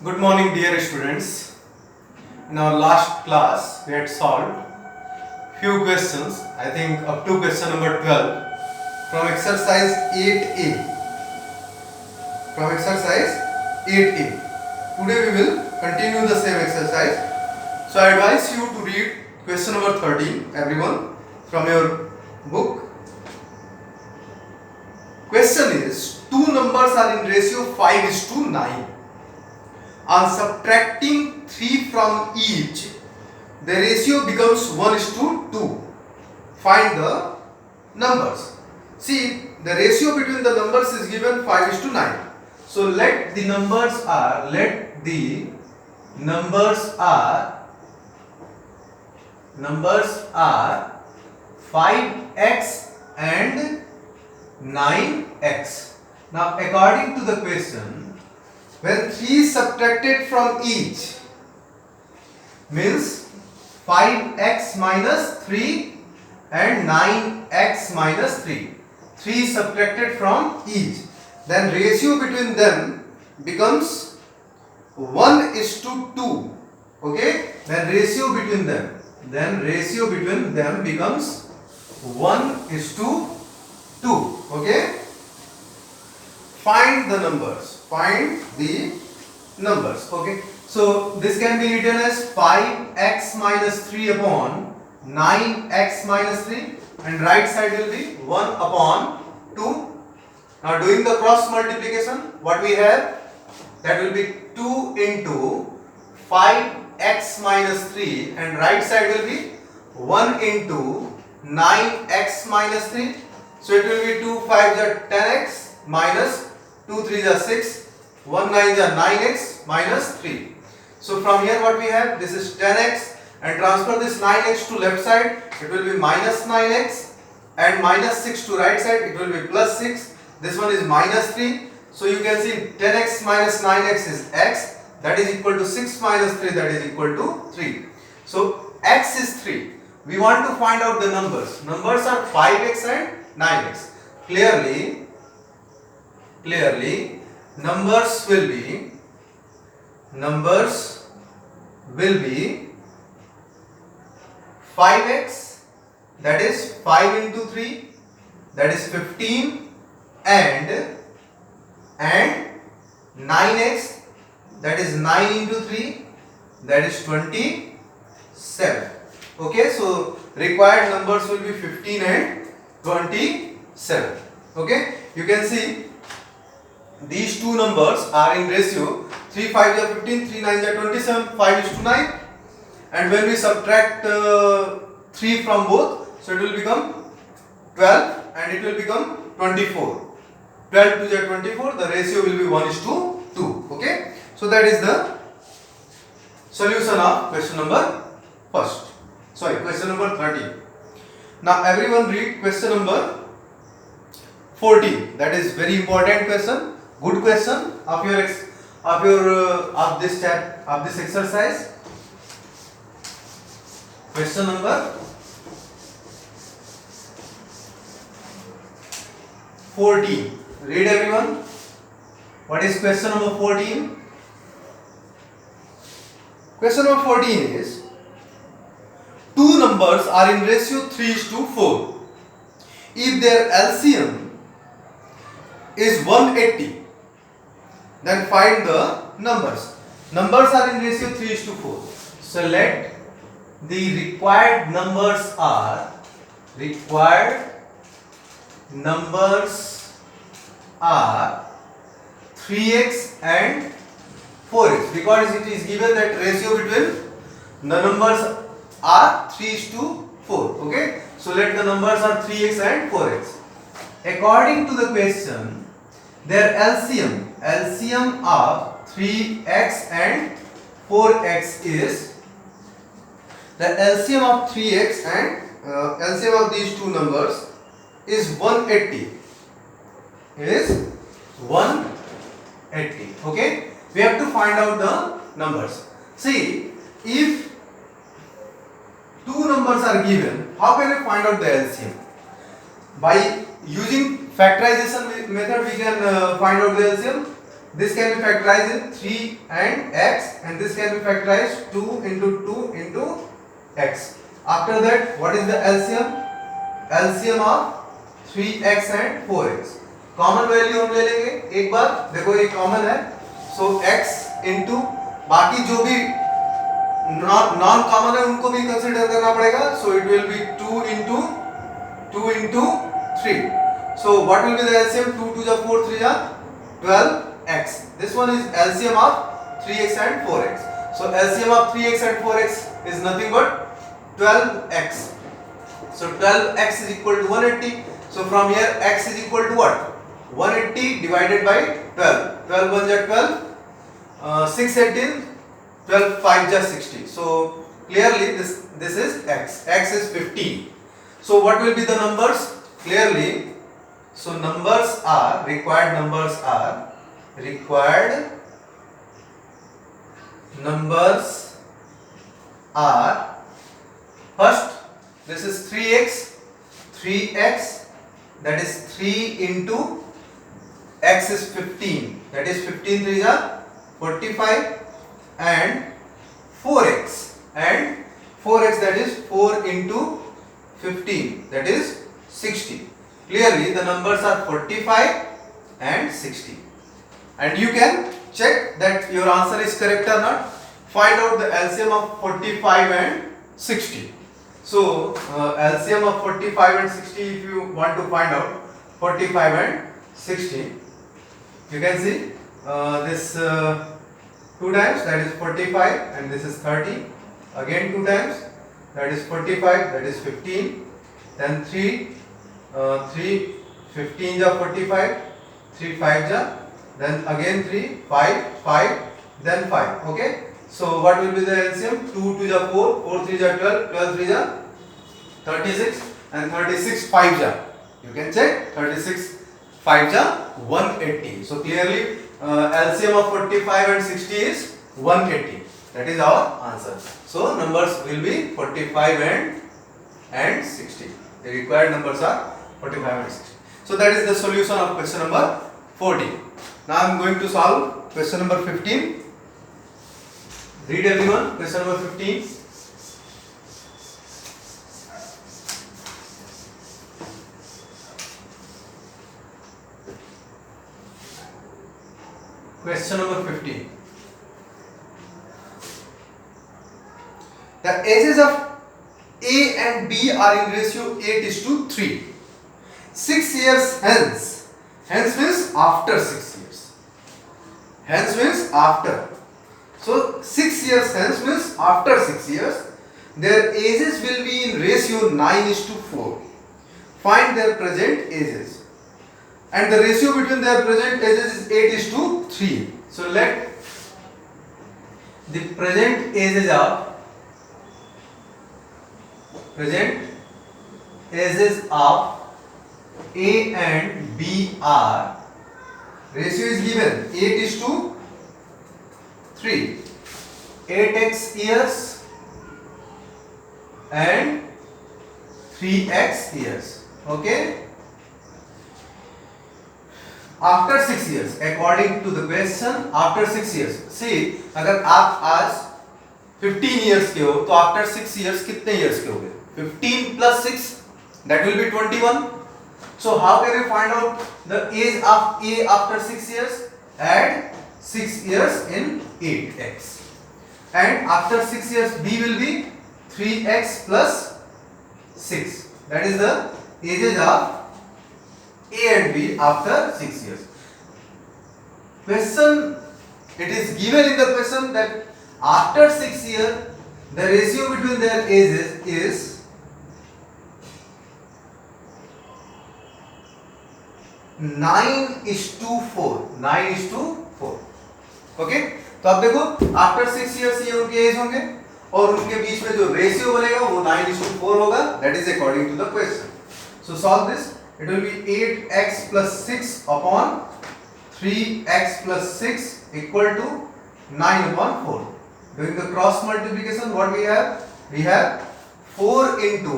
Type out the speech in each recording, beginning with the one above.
Good morning, dear students. In our last class, we had solved few questions. I think up to question number 12 from exercise 8A. From exercise 8A. Today we will continue the same exercise. So I advise you to read question number 13, everyone, from your book. Question is, two numbers are in ratio 5:9. On subtracting 3 from each, the ratio becomes 1:2. Find the numbers. See, the ratio between the numbers is given 5:9. So let the numbers are 5x and 9x. Now according to the question, when 3 is subtracted from each means 5x minus 3 and 9x minus 3. 3 is subtracted from each. Then ratio between them becomes 1:2. Okay? Then ratio between them becomes 1:2. Okay? Find the numbers. Okay, so this can be written as 5x minus 3 upon 9x minus 3, and right side will be 1 upon 2. Now doing the cross multiplication, what we have, that will be 2 into 5x minus 3, and right side will be 1 into 9x minus 3. So it will be 2 5 are 10x minus 2 3 are 6, 1 9 are 9x minus 3. So from here what we have, this is 10x, and transfer this 9x to left side, it will be minus 9x, and minus 6 to right side, it will be plus 6. This one is minus 3. So you can see 10x minus 9x is x, that is equal to 6 minus 3, that is equal to 3. So x is 3. We want to find out the numbers. Numbers are 5x and 9x. Clearly numbers will be 5x, that is 5 into 3, that is 15, and 9x, that is 9 into 3, that is 27. Okay, so required numbers will be 15 and 27. Okay, you can see these two numbers are in ratio 3 5 are 15, 3 9 are 27, 5:9, and when we subtract 3 from both, so it will become 12 and it will become 24. 12 to 24, the ratio will be 1:2. Okay, so that is the solution of question number question number 30. Now everyone read question number 14. That is very important question. Good question of this exercise. Question number 14. Read everyone. What is question number 14? Question number 14 is, two numbers are in ratio 3:4. If their LCM is 180, then find the numbers. Numbers are in ratio 3:4. So let the required numbers are 3x and 4x, because it is given that ratio between the numbers are 3:4. Okay, so let the numbers are 3x and 4x. According to the question, their LCM of 3x and 4x is, the LCM of 3x and LCM of these two numbers is 180. Okay, we have to find out the numbers. See, if two numbers are given, how can we find out the LCM? By using factorization method we can find out the LCM. this can be factorized in 3 and x, and this can be factorized 2 into 2 into x. After that, what is the LCM? LCM of 3x and 4x. Common value हम ले लेंगे एक बार, देखो ये common है, सो x into बाकी जो भी नॉन कॉमन है उनको भी कंसीडर करना पड़ेगा, so it will be 2 into 3. So what will be the LCM? 2 2 जा 4 3 जा 12x. This one is LCM of 3x and 4x. So LCM of 3x and 4x is nothing but 12x. So 12x is equal to 180. So from here x is equal to what? 180 divided by 12. 12 1 ja 12, 6 18, 12 5 ja 60. So clearly this is x. X is 15. So what will be the numbers? Clearly, so required numbers are first, this is 3x, that is 3 into x is 15, that is 15 3 is 45, and 4x, that is 4 into 15, that is 60. Clearly the numbers are 45 and 60, and you can check that your answer is correct or not. Find out the LCM of 45 and 60. So LCM of 45 and 60, if you want to find out 45 and 60, you can see this 2 times, that is 45, and this is 30, again 2 times, that is 45, that is 15, then 3 15 ja 45, 3 5 ja, then again 3 5 then 5. Okay, so what will be the LCM? 2 2 ja 4, 4 3 ja 12, 12 3 ja 36, and 36 5 ja, you can check, 36 5 ja 180. So clearly LCM of 45 and 60 is 180. That is our answer. So numbers will be 45 and 60. The required numbers are 45 and 60. So that is the solution of question number 14. Now I am going to solve question number 15. Read everyone, question number 15. Question number 15. The ages of A and B are in ratio 8:3. 6 years hence means after 6 years. Hence means after. So 6 years hence means after 6 years, their ages will be in ratio 9:4. Find their present ages. And the ratio between their present ages is 8:3. So let the present ages of A and B are, ratio is given 8:3, 8x years and 3x years. Okay, after 6 years, according to the question, after 6 years, see, अगर आप आज 15 years के हो तो after 6 years कितने years के होगे? 15 plus 6, that will be 21. So how can we find out the age of A after 6 years? Add 6 years in 8x, and after 6 years B will be 3x plus 6. That is the ages of A and B after 6 years. Question, it is given in the question that after 6 years the ratio between their ages is 9:4. 9:4. Okay, तो अब देखो after 6 years ये उनके as होंगे और उनके बीच में जो रेशियो बनेगा वो 9:4 होगा. That is according to the question. So solve this. It will be 8x plus 6 upon 3x plus 6 equal to 9 upon 4. Doing the cross multiplication, what we have? We have 4 into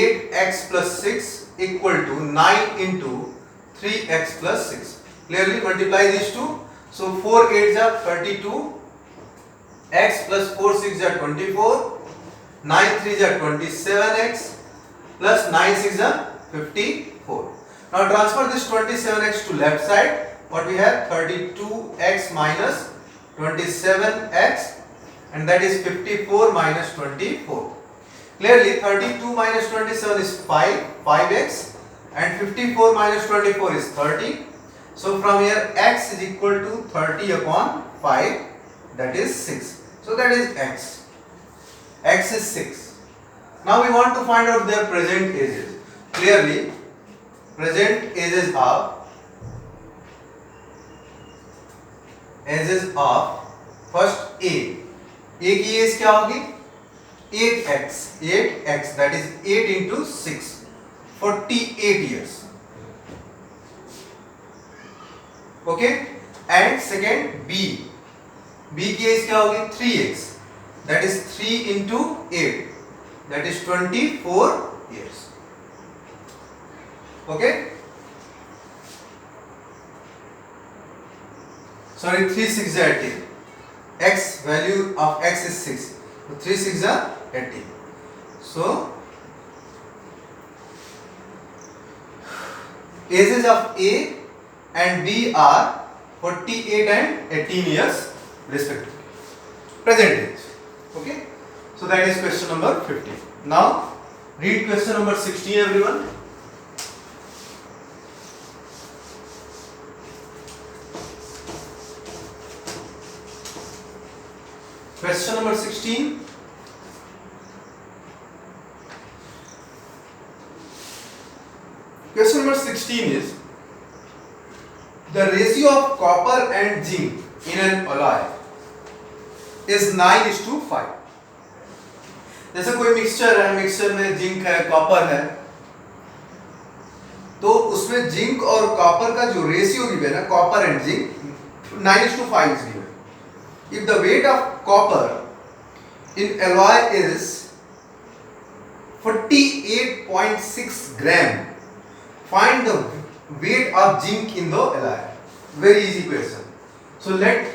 8x plus 6 equal to 9 into 3x plus 6. Clearly multiply these two. So 4 8s are 32, x plus 4 6s are 24, 9 3s are 27x plus 9 6s are 54. Now transfer this 27x to left side. What we have? 32x minus 27x, and that is 54 minus 24. Clearly 32 minus 27 is 5x, and 54 minus 24 is 30. So from here x is equal to 30 upon 5, that is 6. So that is x. X is 6. Now we want to find out their present ages. Clearly present ages of first a की as क्या होगी? 8x, that is 8 into 6, 48 years. Okay, and second b की as क्या होगी? 3x, that is 3 into 8, that is 24 years. Okay, sorry, 3 6 are 18. X value of x is 6. So 3 6 are 18. So ages of A and B are 48 and 18 years respectively. Present age. Okay. So that is question number 15. Now read question number 16, everyone. Question number 16. Question number 16 is the ratio of copper and zinc in an alloy is 9:5. जैसे कोई mixture है, mixture में zinc है, copper है, तो उसमें zinc और copper का जो रेशियो गिवन है, copper and zinc, 9:5 is given. If the weight of copper in alloy is 48.6 gram, find the weight of zinc in the alloy. Very easy question. So let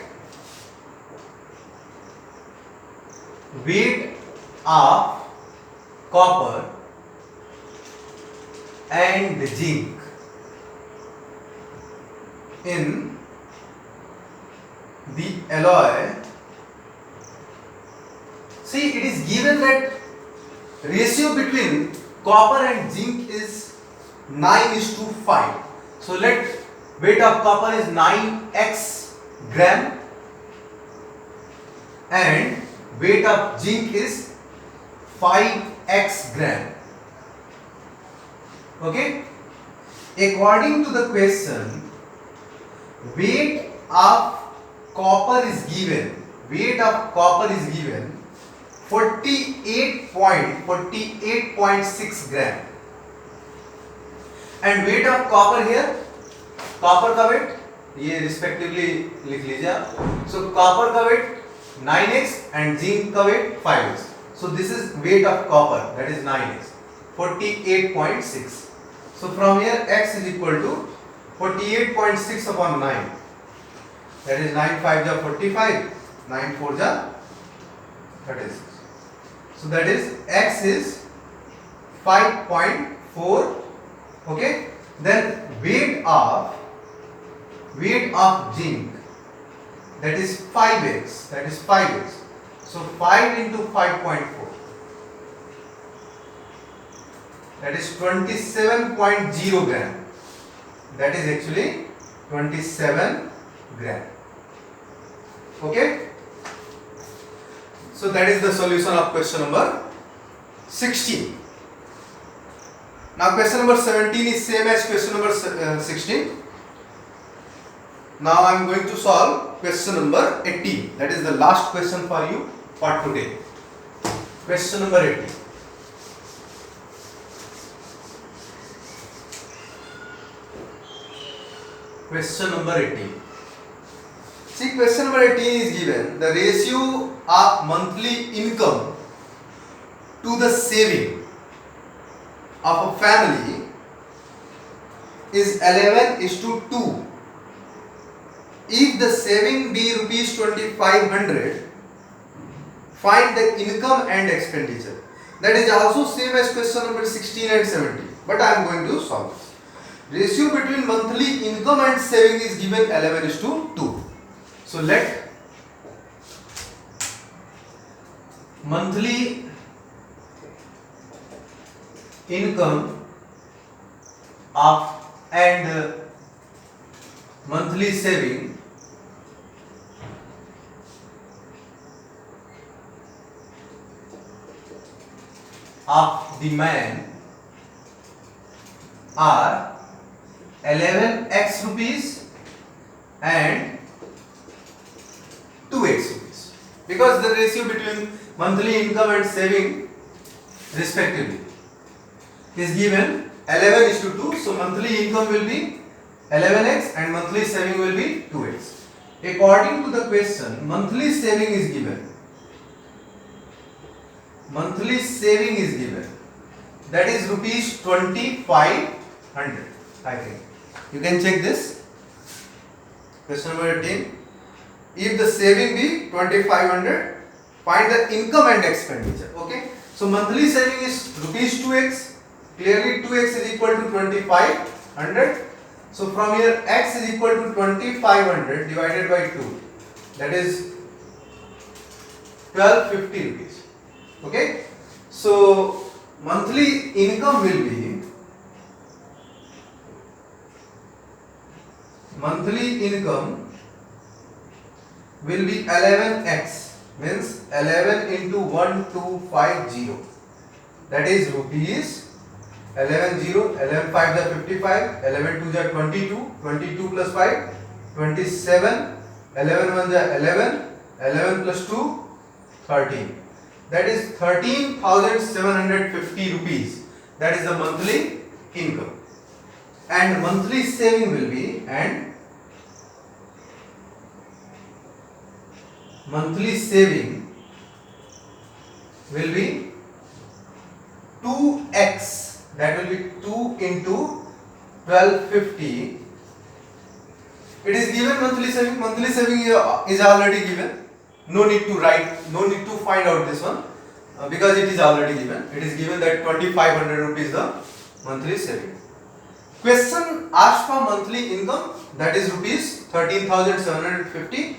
weight of copper and zinc in the alloy. See, it is given that ratio between copper and zinc is 9:5. So let weight of copper is 9x gram and weight of zinc is 5x gram. Okay? According to the question, weight of copper is given. Weight of copper is given 48.6 gram. And weight of copper here, copper का weight ये respectively लिख लीजिए आप. So copper का weight 9x and zinc का weight 5x. So this is weight of copper, that is 9x, 48.6. So from here x is equal to 48.6 upon 9. That is 9 5 ja 45, 9 4 ja 36. So that is x is 5.4. Okay. Then weight of zinc, that is 5x. That is 5x. So 5 into 5.4. That is 27.0 gram. That is actually 27 gram. Okay. So that is the solution of question number 16. Now question number 17 is same as question number 16. Now I am going to solve question number 18. That is the last question for you for today. Question number 18. Question number 18. See, question number 18 is given the ratio of monthly income to the saving of a family is 11:2. if the saving be rupees 2500, find the income and expenditure. That is also same as question number 16 and 17, but I am going to solve this. Ratio between monthly income and saving is given 11:2. So let monthly income and monthly saving of the man are 11x rupees and 2x rupees, because the ratio between monthly income and saving respectively is given 11:2. So monthly income will be 11x and monthly saving will be 2x. According to the question, monthly saving is given. Monthly saving is given, that is rupees 2500. I think you can check this. Question number 18. If the saving be 2500, find the income and expenditure. Okay. So monthly saving is rupees 2x. Clearly 2x is equal to 2500. So from here x is equal to 2500 divided by 2. That is 1250 rupees. Okay. So monthly income will be 11x, means 11 into 1250, that is rupees 11 11 5 is 55, 11 2 is 22, 22 plus 5 27, 11 1 is 11, 11 plus 2 13. That is 13,750 rupees. That is the monthly income. And monthly saving will be, monthly saving will be 2x. That will be 2 into 1250. It is given monthly saving. Monthly saving is already given. No need to write, no need to find out this one, because it is already given. It is given that 2500 rupees the monthly saving. Question asked for monthly income, that is rupees 13,750,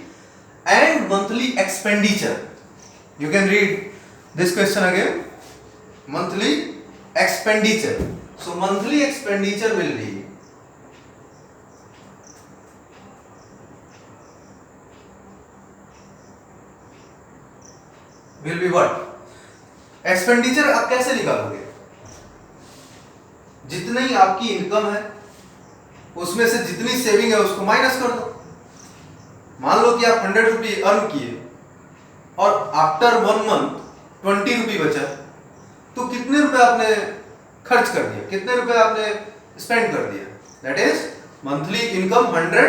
and monthly expenditure. You can read this question again. Monthly expenditure. So monthly expenditure will be what? Expenditure आप कैसे निकालोगे? जितनी आपकी income है उसमें से जितनी saving है उसको माइनस कर दो. मान लो कि आप 100 रुपये अर्न किए और आफ्टर 1 मंथ 20 रुपये बचा, तो कितने रुपए आपने खर्च कर दिया, कितने रुपए आपने स्पेंड कर दिया? That is monthly income 100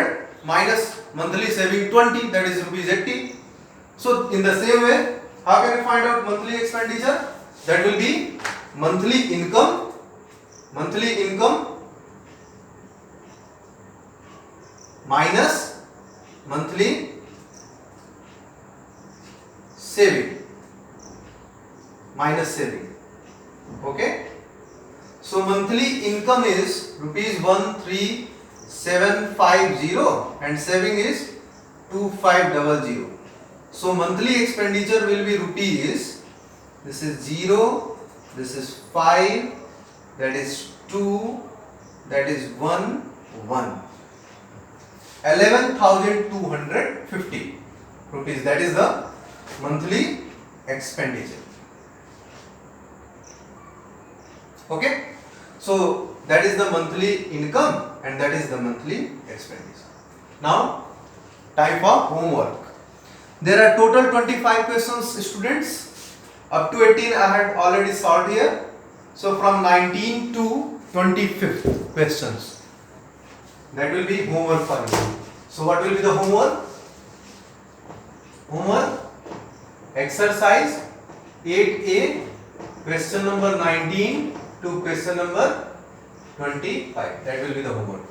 minus monthly saving 20, that is rupees 80. So in the same way, how can you find out monthly expenditure? That will be monthly income minus monthly saving. Okay. So monthly income is rupees 13750 and saving is 2500. So monthly expenditure will be rupees, this is 0, this is 5, that is 2, that is 1, 11,250 rupees. That is the monthly expenditure. Okay. So that is the monthly income and that is the monthly expenditure. Now time for homework. There are total 25 questions, students. Up to 18 I had already solved here. So from 19 to 25th questions, that will be homework for you. So what will be the homework? Exercise 8A, question number 19 to question number 25. That will be the homework.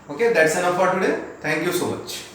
Okay, that's enough for today. Thank you so much.